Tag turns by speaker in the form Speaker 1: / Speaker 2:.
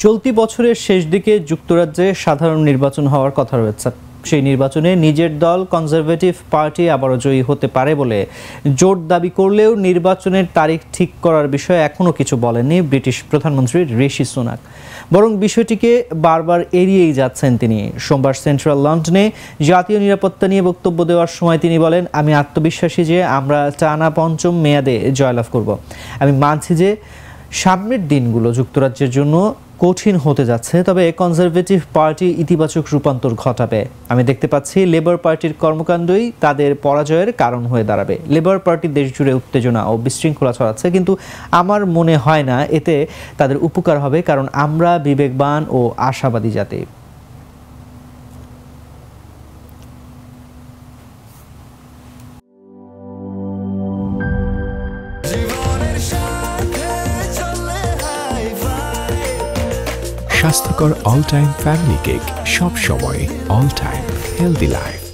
Speaker 1: চলতি বছরের শেষ দিকে যুক্তরাজ্যে সাধারণ নির্বাচন হওয়ার কথা রয়েছে। সেই নির্বাচনে নিজের দল কনজারভেটিভ পার্টি আবারও জয়ী হতে পারে বলে জোট দাবি করলেও নির্বাচনের তারিখ ঠিক করার বিষয়ে এখনও কিছু বলেননি ব্রিটিশ প্রধানমন্ত্রী ঋষি সুনাক। বরং বিষয়টিকে বারবার এড়িয়েই যাচ্ছেন তিনি। সোমবার সেন্ট্রাল লন্ডনে জাতীয় নিরাপত্তা নিয়ে বক্তব্য দেওয়ার সময় তিনি বলেন, আমি আত্মবিশ্বাসী যে আমরা টানা পঞ্চম মেয়াদে জয়লাভ করব। আমি মানছি যে সামনের দিনগুলো যুক্তরাজ্যের জন্য কঠিন হতে যাচ্ছে, তবে কনজারভেটিভ পার্টি ইতিবাচক রূপান্তর ঘটাবে। আমি দেখতে পাচ্ছি লেবার পার্টির কর্মকাণ্ডই তাদের পরাজয়ের কারণ হয়ে দাঁড়াবে। লেবার পার্টি দেশ জুড়ে উত্তেজনা ও বিশৃঙ্খলা ছড়াচ্ছে, কিন্তু আমার মনে হয় না এতে তাদের উপকার হবে, কারণ আমরা বিবেকবান ও আশাবাদী জাতি।
Speaker 2: স্বাস্থ্যকর অল টাইম ফ্যামিলি কেক, সব সময় অল টাইম হেলদি লাইফ।